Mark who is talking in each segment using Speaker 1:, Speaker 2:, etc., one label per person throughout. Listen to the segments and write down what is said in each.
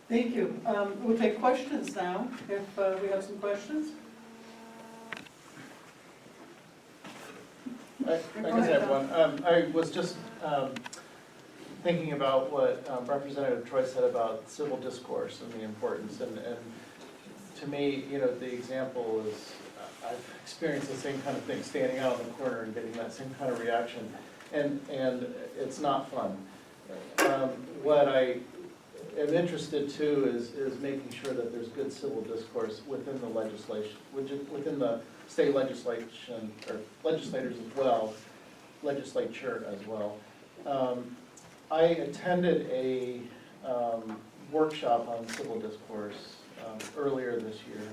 Speaker 1: Thank you. We'll take questions now, if we have some questions.
Speaker 2: I guess I have one. I was just thinking about what Representative Troy said about civil discourse and the importance, and to me, you know, the example is, I've experienced the same kind of thing, standing out in the corner and getting that same kind of reaction, and it's not fun. What I am interested too is making sure that there's good civil discourse within the legislation, within the state legislation, or legislators as well, legislature as well. I attended a workshop on civil discourse earlier this year,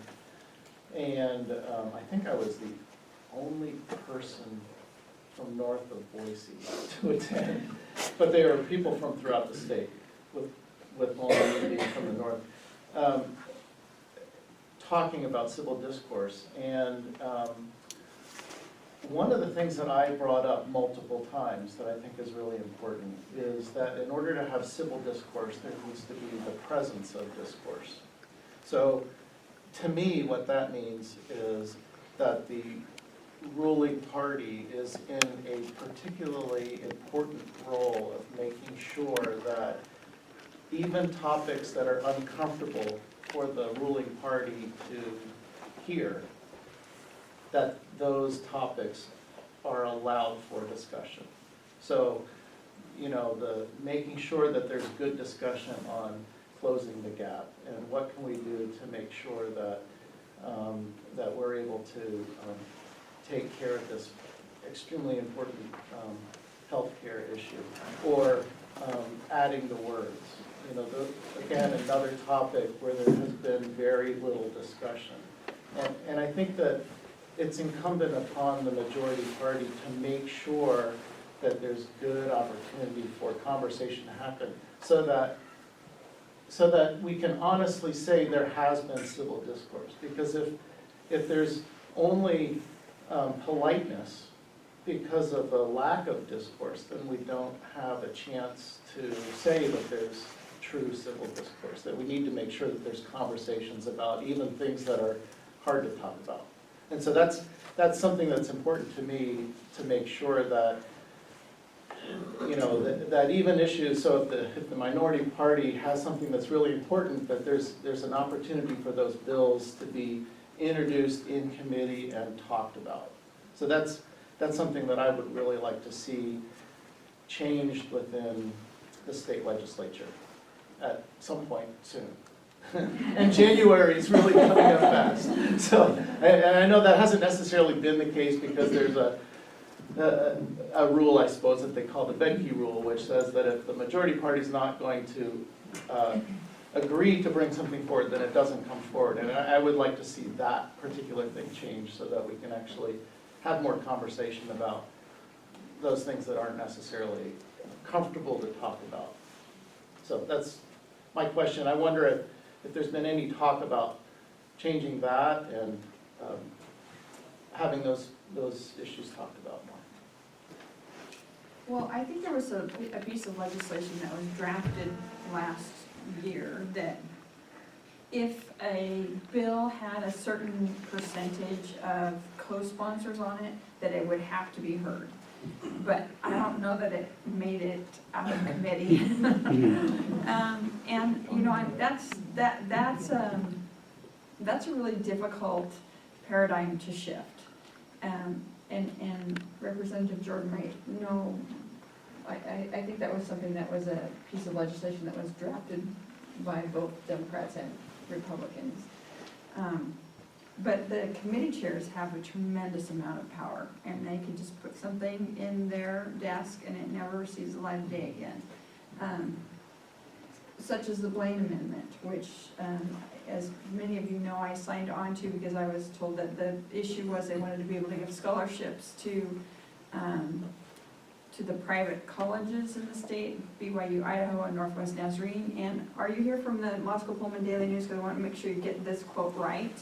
Speaker 2: and I think I was the only person from north of Boise to attend, but there were people from throughout the state, with Maloney being from the north, talking about civil discourse. And one of the things that I brought up multiple times that I think is really important is that in order to have civil discourse, there needs to be the presence of discourse. So to me, what that means is that the ruling party is in a particularly important role of making sure that even topics that are uncomfortable for the ruling party to hear, that those topics are allowed for discussion. So, you know, the making sure that there's good discussion on closing the gap, and what can we do to make sure that that we're able to take care of this extremely important healthcare issue, or adding the words. You know, again, another topic where there has been very little discussion. And I think that it's incumbent upon the majority party to make sure that there's good opportunity for conversation to happen, so that we can honestly say there has been civil discourse. Because if there's only politeness because of a lack of discourse, then we don't have a chance to say that there's true civil discourse, that we need to make sure that there's conversations about even things that are hard to talk about. And so that's something that's important to me, to make sure that, you know, that even issues, so if the minority party has something that's really important, that there's an opportunity for those bills to be introduced in committee and talked about. So that's something that I would really like to see changed within the state legislature at some point soon. And January is really coming up fast. So, and I know that hasn't necessarily been the case, because there's a rule, I suppose, that they call the Benke rule, which says that if the majority party is not going to agree to bring something forward, then it doesn't come forward. And I would like to see that particular thing change, so that we can actually have more conversation about those things that aren't necessarily comfortable to talk about. So that's my question. I wonder if there's been any talk about changing that and having those issues talked about more.
Speaker 3: Well, I think there was a piece of legislation that was drafted last year that if a bill had a certain percentage of co-sponsors on it, that it would have to be heard. But I don't know that it made it out of committee. And you know, that's a really difficult paradigm to shift. And Representative Jordan might know, I think that was something that was a piece of legislation that was drafted by both Democrats and Republicans. But the committee chairs have a tremendous amount of power, and they can just put something in their desk and it never sees the light of day again. Such as the Blaine Amendment, which, as many of you know, I signed on to because I was told that the issue was they wanted to be able to give scholarships to the private colleges in the state, BYU, Idaho, and Northwest Nazarene. And are you here from the Moscow Pullman Daily News? Because I want to make sure you get this quote right.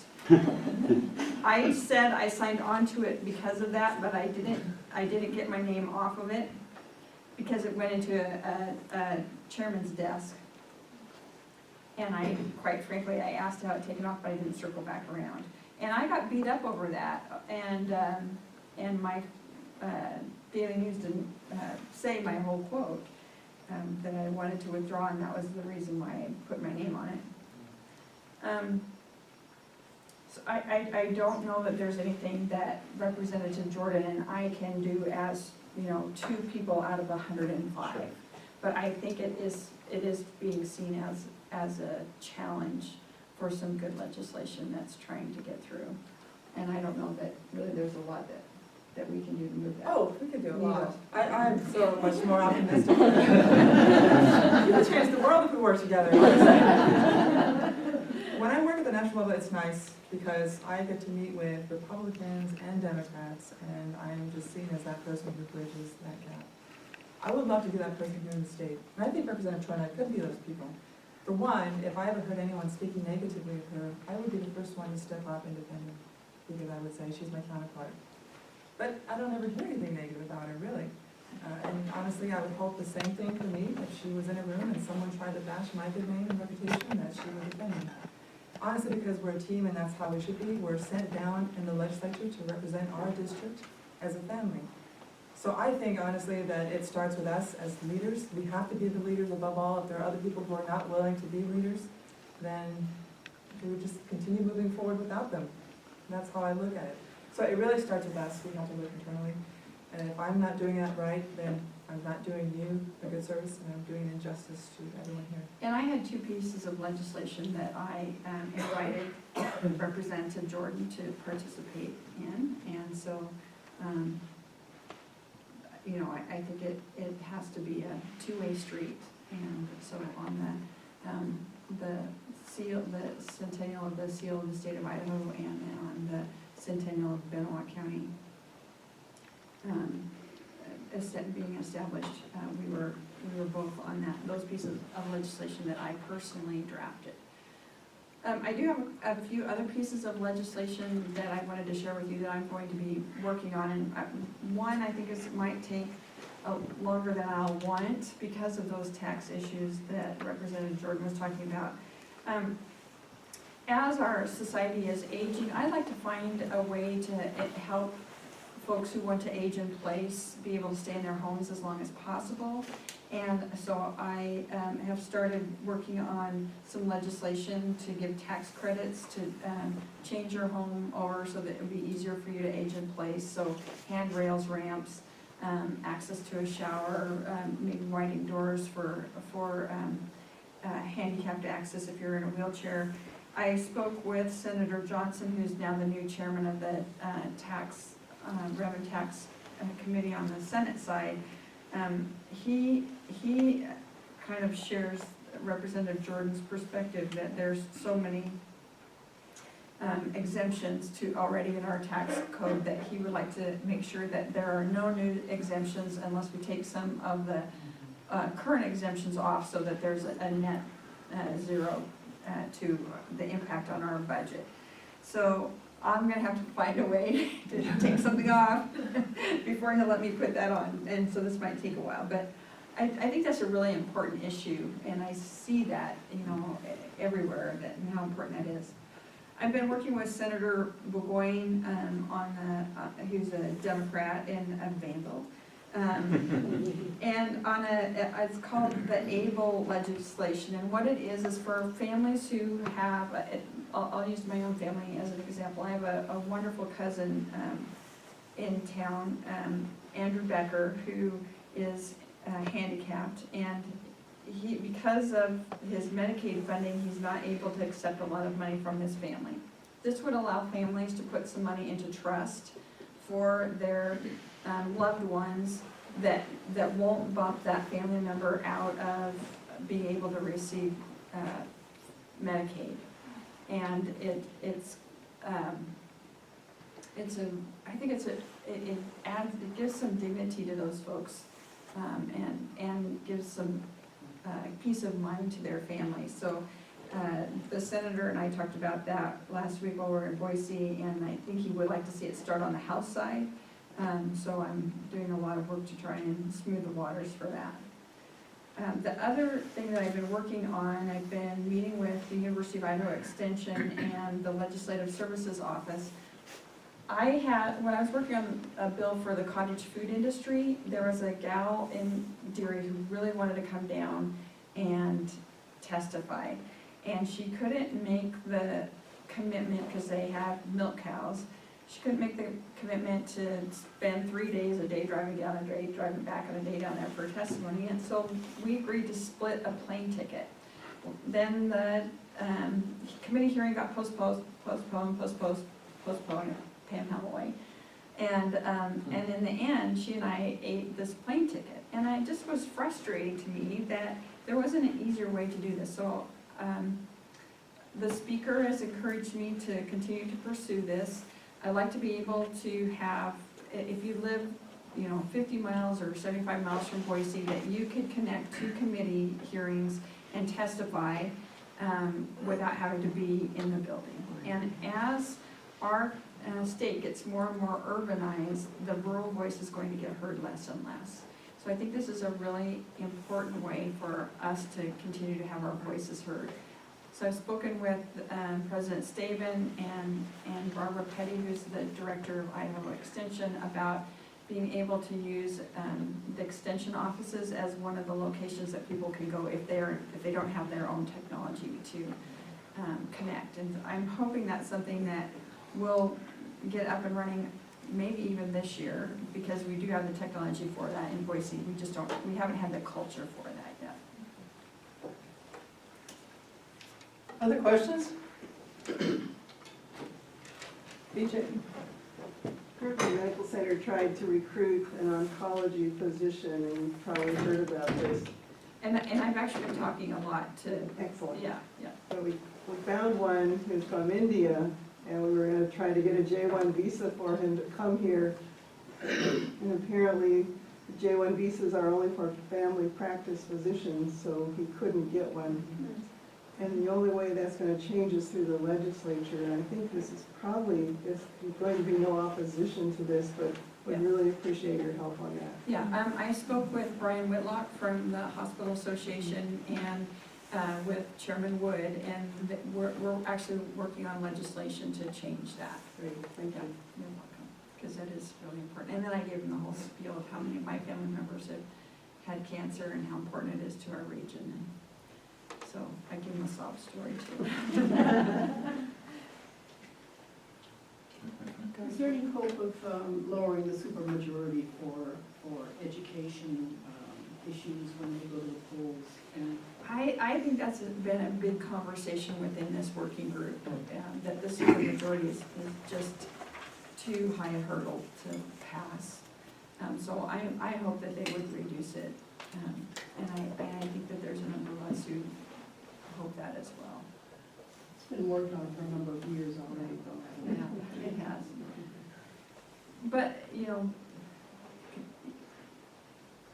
Speaker 3: I said I signed on to it because of that, but I didn't get my name off of it because it went into a chairman's desk. And quite frankly, I asked to have it taken off, but I didn't circle back around. And I got beat up over that, and my Daily News didn't say my whole quote, that I wanted to withdraw, and that was the reason why I put my name on it. So I don't know that there's anything that Representative Jordan and I can do as, 2 people out of 105.
Speaker 2: Sure.
Speaker 3: But I think it is being seen as a challenge for some good legislation that's trying to get through. And I don't know that really there's a lot that we can do to move that.
Speaker 4: Oh, we could do a lot.
Speaker 3: Yeah.
Speaker 4: I'm so much more optimistic. We could change the world if we work together, honestly. When I work at the national level, it's nice because I get to meet with Republicans and Democrats, and I am just seen as that person who bridges that gap. I would love to be that person here in the state, and I think Representative Troy and I could be those people. For one, if I ever heard anyone speaking negatively of her, I would be the first one to step up and defend her, because I would say she's my counterpart. But I don't ever hear anything negative about her, really. And honestly, I would hope the same thing for me, if she was in a room and someone tried to bash my good name and reputation, that she would defend me. Honestly, because we're a team and that's how we should be. We're sent down in the legislature to represent our district as a family. So I think honestly that it starts with us as leaders. We have to be the leaders above all. If there are other people who are not willing to be leaders, then we would just continue moving forward without them. And that's how I look at it. So it really starts with us. We have to look internally. And if I'm not doing that right, then I'm not doing you a good service, and I'm doing an injustice to everyone here.
Speaker 3: And I had 2 pieces of legislation that I invited Representative Jordan to participate in, and so, I think it has to be a 2-way street. And so on the centennial of the seal of the state of Idaho, and on the centennial of Benoit County being established, we were both on those pieces of legislation that I personally drafted. I do have a few other pieces of legislation that I wanted to share with you that I'm going to be working on, and one I think might take longer than I'll want because of those tax issues that Representative Jordan was talking about. As our society is aging, I'd like to find a way to help folks who want to age in place be able to stay in their homes as long as possible. And so I have started working on some legislation to give tax credits to change your home over so that it would be easier for you to age in place. So handrails, ramps, access to a shower, maybe winding doors for handicapped access if you're in a wheelchair. I spoke with Senator Johnson, who's now the new chairman of the Revenue Tax Committee on the Senate side. He kind of shares Representative Jordan's perspective that there's so many exemptions already in our tax code that he would like to make sure that there are no new exemptions unless we take some of the current exemptions off, so that there's a net zero to the impact on our budget. So I'm gonna have to find a way to take something off before he'll let me put that on, and so this might take a while, but I think that's a really important issue, and I see that, everywhere, and how important that is. I've been working with Senator Burgoyne who's a Democrat and a vandal, and on it's called the ABLE legislation, and what it is for families who have, I'll use my own family as an example. I have a wonderful cousin in town, Andrew Becker, who is handicapped, and because of his Medicaid funding, he's not able to accept a lot of money from his family. This would allow families to put some money into trust for their loved ones that won't bump that family member out of being able to receive Medicaid. And it gives some dignity to those folks, and gives some peace of mind to their families. So the senator and I talked about that last week while we were in Boise, and I think he would like to see it start on the House side. So I'm doing a lot of work to try and smooth the waters for that. The other thing that I've been working on, I've been meeting with to Idaho Extension and the Legislative Services Office. When I was working on a bill for the cottage food industry, there was a gal in Deary who really wanted to come down and testify. And she couldn't make the commitment, because they have milk cows, she couldn't make the commitment to spend 3 days, a day driving down, a day driving back, and a day down there for testimony. And so we agreed to split a plane ticket. Then the committee hearing got postponed, Pam Halloway. And in the end, she and I ate this plane ticket. And it just was frustrating to me that there wasn't an easier way to do this. So the speaker has encouraged me to continue to pursue this. I'd like to be able to have, if you live, 50 miles or 75 miles from Boise, that you could connect to committee hearings and testify without having to be in the building. And as our state gets more and more urbanized, the rural voice is going to get heard less and less. So I think this is a really important way for us to continue to have our voices heard. So I've spoken with President Staben and Barbara Petty, who's the director of Idaho Extension, about being able to use the extension offices as one of the locations that people can go if they don't have their own technology to connect. And I'm hoping that's something that will get up and running maybe even this year, because we do have the technology for that in Boise. We haven't had the culture for that yet.
Speaker 1: Other questions? BJ?
Speaker 5: Berkeley Medical Center tried to recruit an oncology physician, and you've probably heard about this.
Speaker 3: And I've actually been talking a lot to,
Speaker 5: Excellent.
Speaker 3: yeah.
Speaker 5: So we found one who's from India, and we were gonna try to get a J1 visa for him to come here. And apparently, J1 visas are only for family practice physicians, so he couldn't get one. And the only way that's gonna change is through the legislature, and I think this is probably, there's going to be no opposition to this, but would really appreciate your help on that.
Speaker 3: Yeah, I spoke with Brian Whitlock from the Hospital Association and with Chairman Wood, and we're actually working on legislation to change that.
Speaker 5: Great, thank you.
Speaker 3: You're welcome, because that is really important. And then I gave him the whole spiel of how many of my family members have had cancer and how important it is to our region. And so I give him a sob story too.
Speaker 1: Is there any hope of lowering the supermajority for education issues when they go to the polls? And
Speaker 3: I think that's been a big conversation within this working group, that the supermajority is just too high a hurdle to pass. So I hope that they would reduce it, and I think that there's a number of us who hope that as well.
Speaker 1: it's been worked on for a number of years already, though.
Speaker 3: Yeah, it has. But,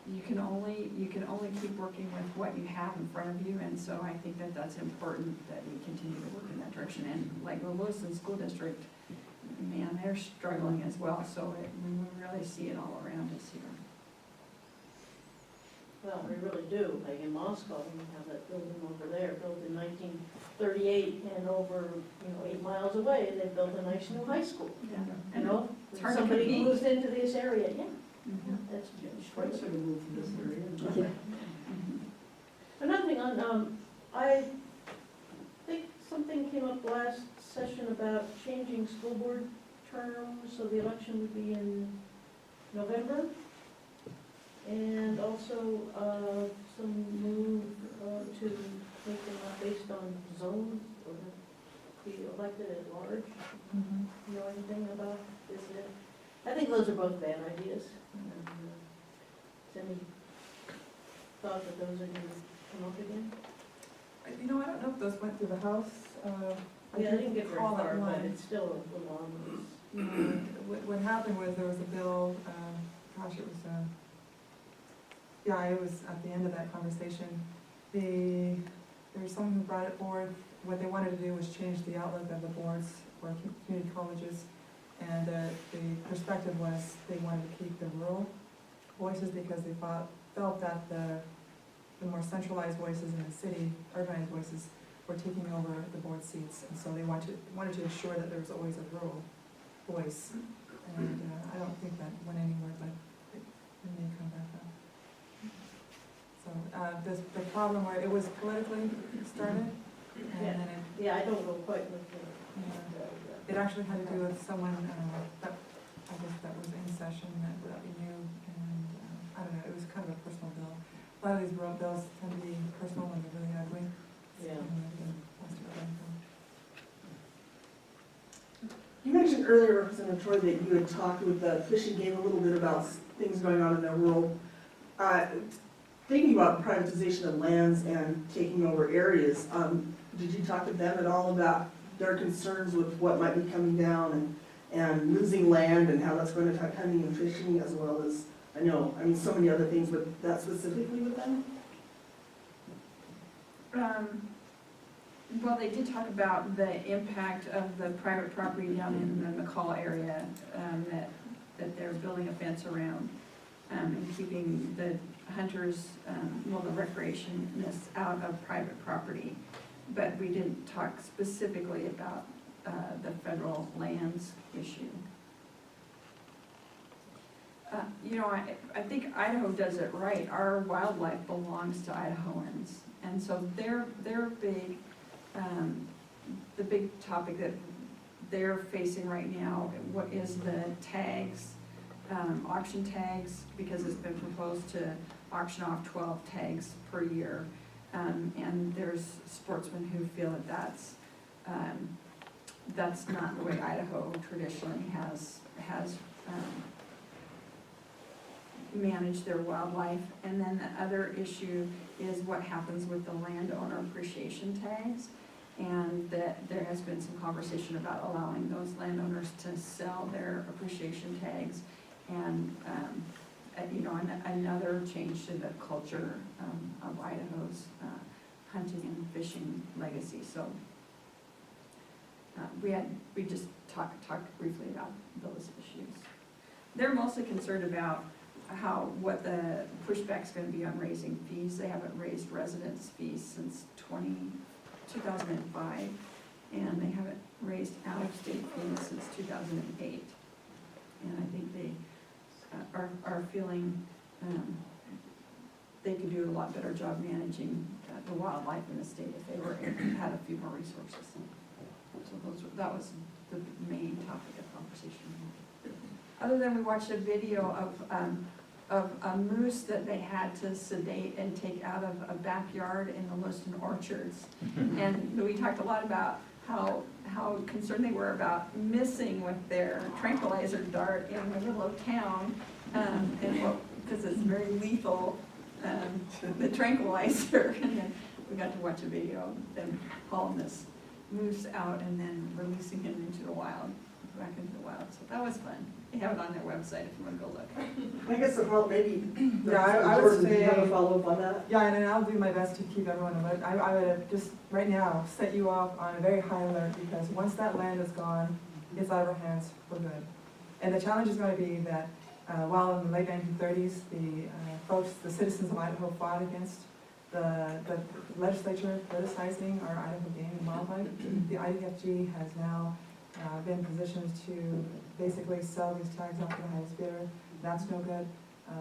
Speaker 3: you can only keep working with what you have in front of you, and so I think that that's important that we continue to work in that direction. And like the Lewiston School District, man, they're struggling as well, so we really see it all around us here.
Speaker 6: Well, we really do. Like in Moscow, we have that building over there, built in 1938, and over, 8 miles away, they built a nice new high school.
Speaker 3: Yeah. It's hard to
Speaker 6: Somebody
Speaker 3: compete.
Speaker 6: moves into this area, yeah,
Speaker 3: Mhm.
Speaker 6: that's
Speaker 1: Detroit should have moved from this area.
Speaker 3: Mhm.
Speaker 6: Another thing on, I think something came up last session about changing school board terms, so the election would be in November. And also, some move to make them not based on zone, or be elected at large.
Speaker 3: Mhm.
Speaker 6: You know anything about this? I think those are both bad ideas. Is any thought that those are gonna come up again?
Speaker 4: I don't know if those went through the House.
Speaker 6: Yeah, I didn't get very
Speaker 4: recall that
Speaker 6: far, but
Speaker 4: one.
Speaker 6: it's still a little on this.
Speaker 4: What happened was there was a bill, it was at the end of that conversation. There was someone who brought it forward. What they wanted to do was change the outlook of the boards for community colleges. And the perspective was they wanted to keep the rural voices because they felt that the more centralized voices in the city, urbanized voices, were taking over the board seats, and so they wanted to ensure that there was always a rural voice. And I don't think that went anywhere, but it may come back up. So the problem where it was politically started, and then
Speaker 6: Yeah, I don't go quite with
Speaker 4: it actually had to do with someone that I guess that was in session that we knew, and I don't know, it was kind of a personal bill. A lot of these bills tend to be personal and they're really ugly.
Speaker 6: Yeah.
Speaker 7: You mentioned earlier, Representative Troy, that you had talked with the fishing game a little bit about things going on in their world. Thinking about privatization of lands and taking over areas, did you talk to them at all about their concerns with what might be coming down and losing land and how that's going to affect hunting and fishing, as well as, so many other things, but that specifically with them?
Speaker 3: Well, they did talk about the impact of the private property down in the McCall area, that they're building a fence around, and keeping the hunters, the recreationists out of private property. But we didn't talk specifically about the federal lands issue. I think Idaho does it right. Our wildlife belongs to Idahoans. And so they're big, the big topic that they're facing right now, what is the tags, auction tags, because it's been proposed to auction off 12 tags per year. And there's sportsmen who feel that that's not the way Idaho traditionally has managed their wildlife. And then the other issue is what happens with the landowner appreciation tags, and that there has been some conversation about allowing those landowners to sell their appreciation tags, and another change to the culture of Idaho's hunting and fishing legacy. So we just talked briefly about those issues. They're mostly concerned about what the pushback's going to be on raising fees. They haven't raised residence fees since 2005, and they haven't raised out-of-state fees since 2008. And I think they are feeling they could do a lot better job managing the wildlife in the state if they had a few more resources. So that was the main topic of conversation. Other than we watched a video of a moose that they had to sedate and take out of a backyard in the Lewiston orchards. And we talked a lot about how concerned they were about missing with their tranquilizer dart in the middle of town, because it's very lethal, the tranquilizer. And then we got to watch a video of them hauling this moose out and then releasing him into the wild, back into the wild. So that was fun. They have it on their website if you want to go look.
Speaker 7: I guess the problem, maybe,
Speaker 4: Yeah, I would
Speaker 7: do you have a
Speaker 4: say,
Speaker 7: follow-up on that?
Speaker 4: yeah, and I'll do my best to keep everyone alert. I would just, right now, set you off on a very high alert, because once that land is gone, it's out of our hands for good. And the challenge is going to be that while in the late 1930s, the citizens of Idaho fought against the legislature criticizing our Idaho game and wildlife, the IDFG has now been positioned to basically sell these tags off to the highest bidder. That's no good.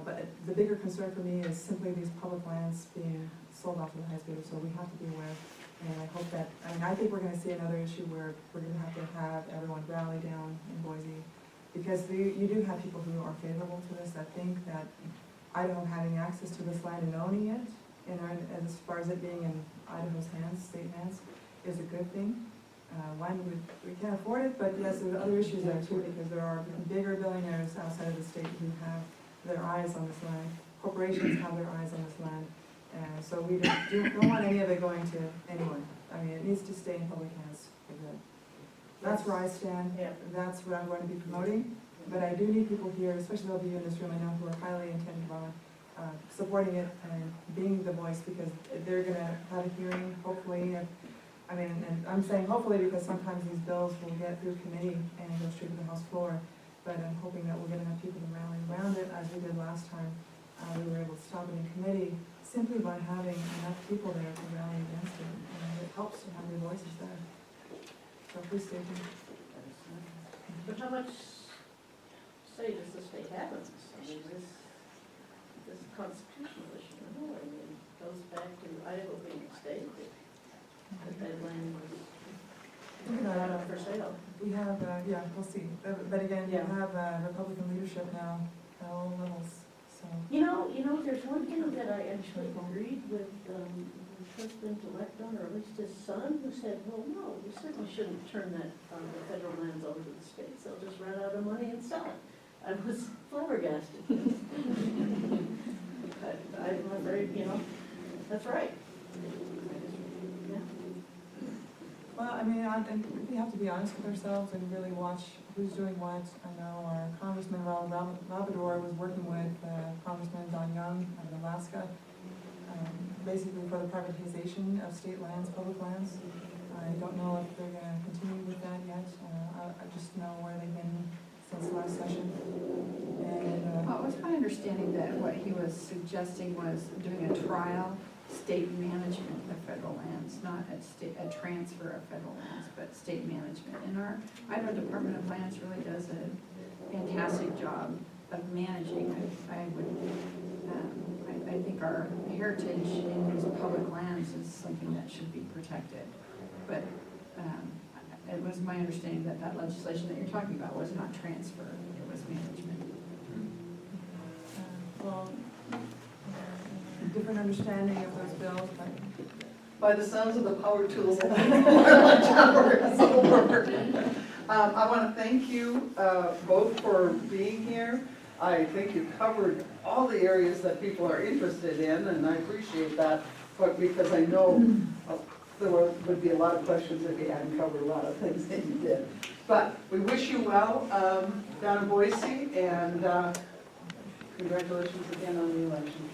Speaker 4: But the bigger concern for me is simply these public lands being sold off to the highest bidder, so we have to be aware. And I hope that, I think we're gonna see another issue where we're gonna have everyone rally down in Boise, because you do have people who are favorable to this, that think that Idaho having access to this land and owning it, and as far as it being in Idaho's hands, state hands, is a good thing. One, we can't afford it, but yes, there's other issues there too, because there are bigger billionaires outside of the state who have their eyes on this land. Corporations have their eyes on this land. And so we don't want any of it going to anyone. I mean, it needs to stay in public hands for good. That's where I stand.
Speaker 6: Yeah.
Speaker 4: That's what I'm going to be promoting. But I do need people here, especially those of you in this room, I know, who are highly intent on supporting it and being the voice, because they're going to have a hearing, hopefully. And I'm saying hopefully because sometimes these bills will get through committee and go straight to the House floor. But I'm hoping that we're going to have people to rally around it, as we did last time. We were able to stop it in committee, simply by having enough people there to rally against it, and it helps to have your voices there. So please stay tuned.
Speaker 6: But how much say does the state have in this? I mean, this constitutional issue, no, I mean, it goes back to Idaho being a state, that land was not up for sale.
Speaker 4: We have, yeah, we'll see. But again, you
Speaker 6: Yeah.
Speaker 4: have Republican leadership now at all levels, so.
Speaker 6: You know, there's one thing that I actually agreed with the husband-elect on, or at least his son, who said, well, no, we certainly shouldn't turn that, the federal lands over to the states, they'll just run out of money and sell it. I was flabbergasted. But I'm afraid, that's right. Yeah.
Speaker 4: Well, I mean, I think we have to be honest with ourselves and really watch who's doing what. I know our Congressman Ronald Labrador was working with Congressman Don Young out of Alaska, basically for the privatization of state lands, public lands. I don't know if they're gonna continue with that yet. I just know where they've been since last session. And,
Speaker 3: Well, it was my understanding that what he was suggesting was doing a trial state management of federal lands, not a transfer of federal lands, but state management. And our Idaho Department of Lands really does a fantastic job of managing. I think our heritage in these public lands is something that should be protected. But it was my understanding that that legislation that you're talking about was not transfer, it was management.
Speaker 4: well, different understanding of those bills, but
Speaker 8: By the sounds of the power tools, I want to thank you both for being here. I think you covered all the areas that people are interested in, and I appreciate that, but because I know there would be a lot of questions if you hadn't covered a lot of things that you did. But we wish you well down in Boise, and congratulations again on the election.